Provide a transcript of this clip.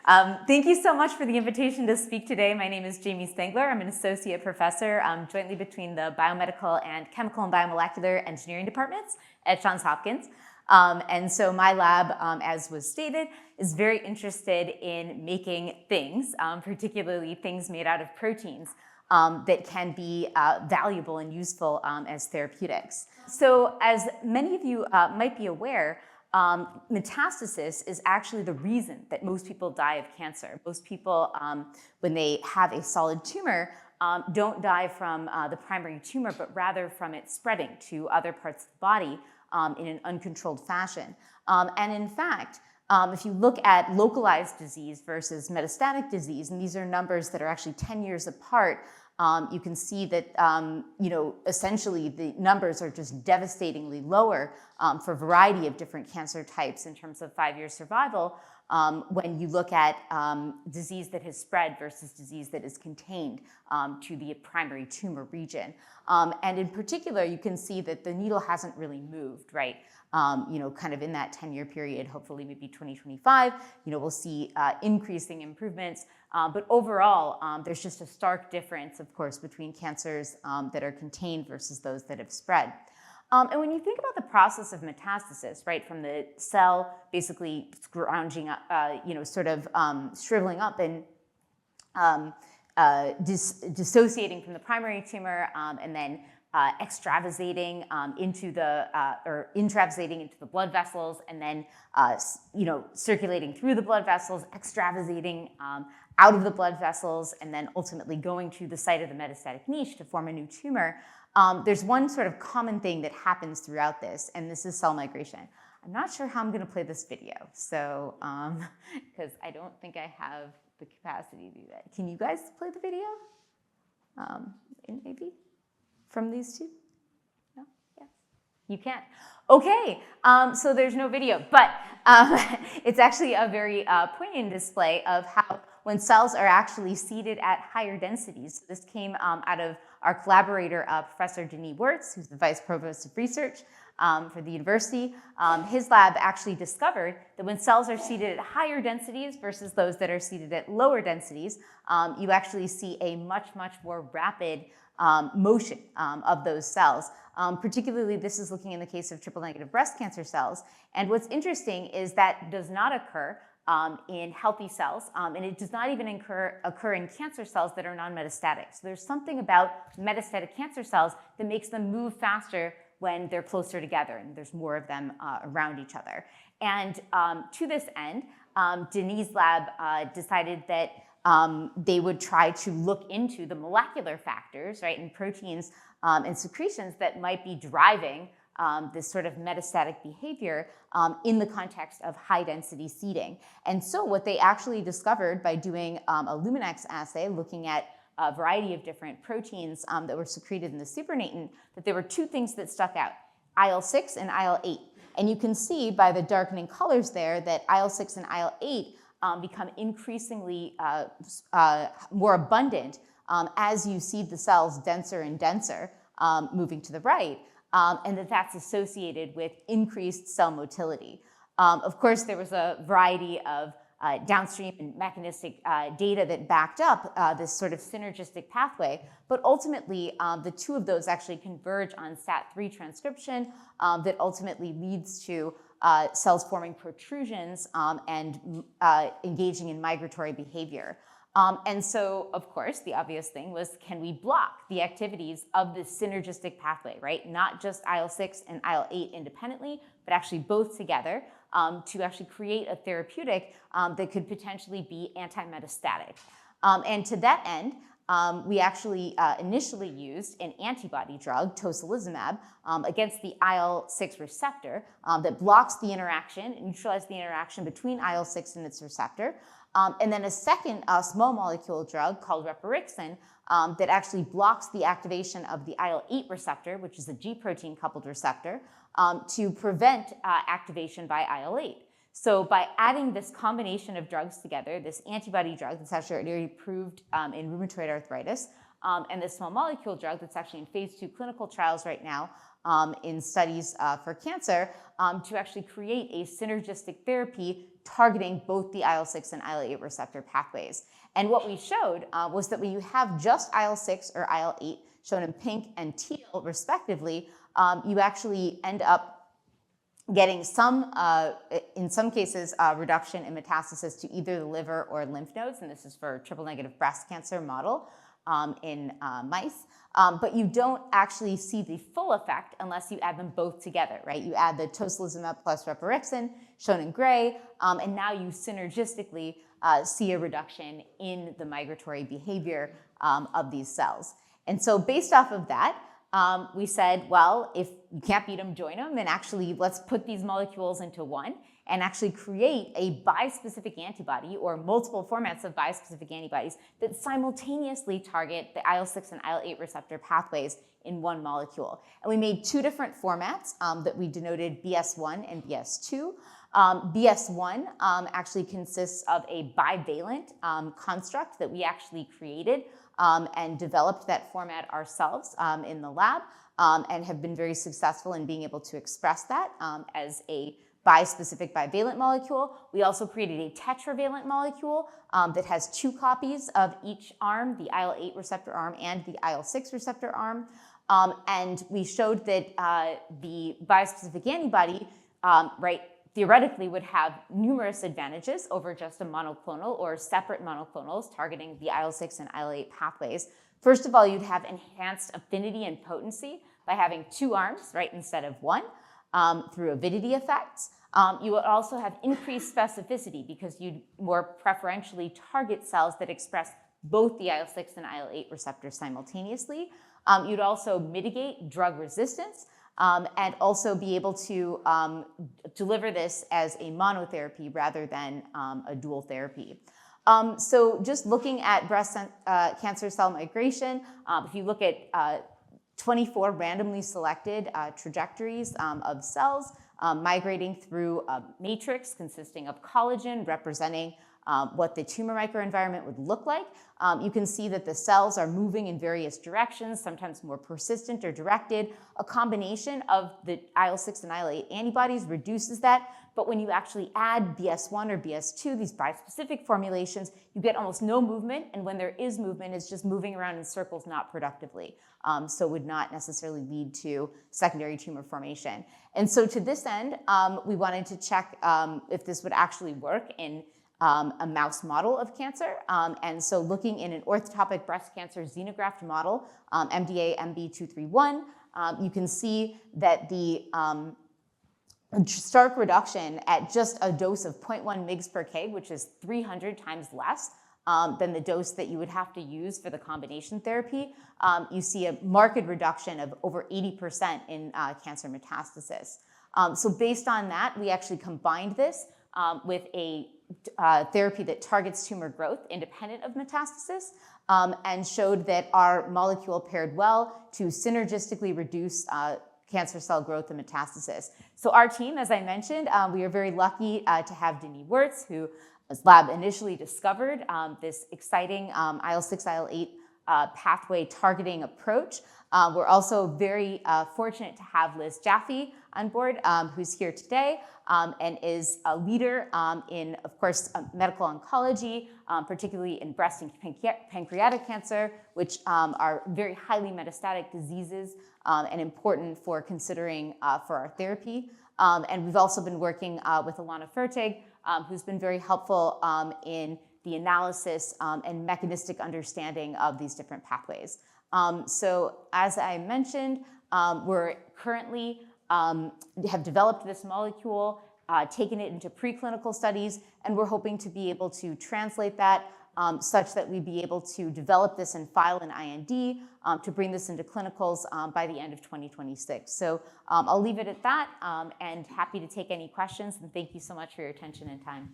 Thank you so much for the invitation to speak today. My name is Jamie Spangler. I'm an associate professor jointly between the biomedical and chemical and biomolecular engineering departments at Johns Hopkins. And so my lab, as was stated, is very interested in making things, particularly things made out of proteins that can be valuable and useful as therapeutics. So as many of you might be aware, metastasis is actually the reason that most people die of cancer. Most people, when they have a solid tumor, don't die from the primary tumor, but rather from it spreading to other parts of the body in an uncontrolled fashion. And in fact, if you look at localized disease versus metastatic disease, and these are numbers that are actually 10 years apart, you can see that, essentially the numbers are just devastatingly lower for a variety of different cancer types in terms of 5-year survival when you look at disease that has spread versus disease that is contained to the primary tumor region. And in particular, you can see that the needle hasn't really moved, right? Kind of in that 10-year period, hopefully maybe 2025, we'll see increasing improvements. But overall, there's just a stark difference, of course, between cancers that are contained versus those that have spread. And when you think about the process of metastasis, right, from the cell basically scrounging up, shriveling up and dissociating from the primary tumor and then extravasating into the intravasating into the blood vessels, and then circulating through the blood vessels, extravasating out of the blood vessels, and then ultimately going to the site of the metastatic niche to form a new tumor. There's one sort of common thing that happens throughout this, and this is cell migration. I'm not sure how I'm going to play this video, so because I don't think I have the capacity to do that. Can you guys play the video? Maybe. From these two? No? Yes? You can. Okay, so there's no video, but it's actually a very poignant display of how when cells are actually seeded at higher densities. This came out of our collaborator, Professor Denis Wertz, who's the Vice Provost of Research for the university. His lab actually discovered that when cells are seeded at higher densities versus those that are seeded at lower densities, you actually see a much, much more rapid motion of those cells. Particularly, this is looking in the case of triple-negative breast cancer cells. And what's interesting is that does not occur in healthy cells, and it does not even occur in cancer cells that are non-metastatic. So there's something about metastatic cancer cells that makes them move faster when they're closer together and there's more of them around each other. And to this end, Denis' lab decided that they would try to look into the molecular factors, right, and proteins and secretions that might be driving this sort of metastatic behavior in the context of high-density seeding. And so what they actually discovered by doing a Luminex assay, looking at a variety of different proteins that were secreted in the supernatant, that there were two things that stuck out, IL-6 and IL-8. And you can see by the darkening colors there that IL-6 and IL-8 become increasingly more abundant as you seed the cells denser and denser, moving to the right, and that's associated with increased cell motility. Of course, there was a variety of downstream and mechanistic data that backed up this sort of synergistic pathway, but ultimately the two of those actually converge on STAT3 transcription that ultimately leads to cells forming protrusions and engaging in migratory behavior. And so, of course, the obvious thing was, can we block the activities of this synergistic pathway, right? Not just IL-6 and IL-8 independently, but actually both together to actually create a therapeutic that could potentially be anti-metastatic. And to that end, we actually initially used an antibody drug, tocilizumab, against the IL-6 receptor that blocks the interaction, neutralizes the interaction between IL-6 and its receptor. And then a second small molecule drug called reparixin that actually blocks the activation of the IL-8 receptor, which is a G protein coupled receptor, to prevent activation by IL-8. So by adding this combination of drugs together, this antibody drug that's actually already approved in rheumatoid arthritis, and this small molecule drug that's actually in phase 2 clinical trials right now, in studies for cancer to actually create a synergistic therapy targeting both the IL-6 and IL-8 receptor pathways. And what we showed was that when you have just IL-6 or IL-8 shown in pink and teal respectively, you actually end up getting some, in some cases, reduction in metastasis to either the liver or lymph nodes, and this is for triple-negative breast cancer model in mice. But you don't actually see the full effect unless you add them both together, right? You add the tocilizumab plus rapirixin, shown in gray, and now you synergistically see a reduction in the migratory behavior of these cells. And so based off of that, we said, well, if you can't beat them, join them, and actually let's put these molecules into one and actually create a bispecific antibody or multiple formats of bispecific antibodies that simultaneously target the IL-6 and IL-8 receptor pathways in one molecule. And we made two different formats that we denoted BS1 and BS2. BS1 actually consists of a bivalent construct that we actually created and developed that format ourselves in the lab and have been very successful in being able to express that as a bispecific bivalent molecule. We also created a tetravalent molecule that has two copies of each arm, the IL-8 receptor arm and the IL-6 receptor arm. And we showed that the bispecific antibody, theoretically would have numerous advantages over just a monoclonal or separate monoclonals targeting the IL-6 and IL-8 pathways. First of all, you'd have enhanced affinity and potency by having two arms, right, instead of one, through avidity effects. You would also have increased specificity because you'd more preferentially target cells that express both the IL-6 and IL-8 receptors simultaneously. You'd also mitigate drug resistance and also be able to deliver this as a monotherapy rather than a dual therapy. So just looking at breast cancer cell migration, if you look at 24 randomly selected trajectories of cells migrating through a matrix consisting of collagen representing what the tumor microenvironment would look like. You can see that the cells are moving in various directions, sometimes more persistent or directed. A combination of the IL-6 and IL-8 antibodies reduces that, but when you actually add BS1 or BS2, these bispecific formulations, you get almost no movement, and when there is movement, it's just moving around in circles, not productively. So would not necessarily lead to secondary tumor formation. And so to this end, we wanted to check if this would actually work in a mouse model of cancer. And so looking in an orthotopic breast cancer xenograft model, MDA MB231, you can see that the stark reduction at just a dose of 0.1 mg per kg, which is 300 times less than the dose that you would have to use for the combination therapy, you see a marked reduction of over 80% in cancer metastasis. So based on that, we actually combined this with a therapy that targets tumor growth independent of metastasis and showed that our molecule paired well to synergistically reduce cancer cell growth and metastasis. So our team, as I mentioned, we are very lucky to have Denis Wirtz, who his lab initially discovered this exciting IL-6, IL-8 pathway targeting approach. We're also very fortunate to have Liz Jaffe on board, who's here today and is a leader in, of course, medical oncology, particularly in breast and pancreatic cancer, which are very highly metastatic diseases and important for considering for our therapy. And we've also been working with Alana Fertig, who's been very helpful in the analysis and mechanistic understanding of these different pathways. So as I mentioned, we're currently have developed this molecule, taken it into preclinical studies, and we're hoping to be able to translate that such that we'd be able to develop this and file an IND to bring this into clinicals by the end of 2026. So I'll leave it at that and happy to take any questions, and thank you so much for your attention and time.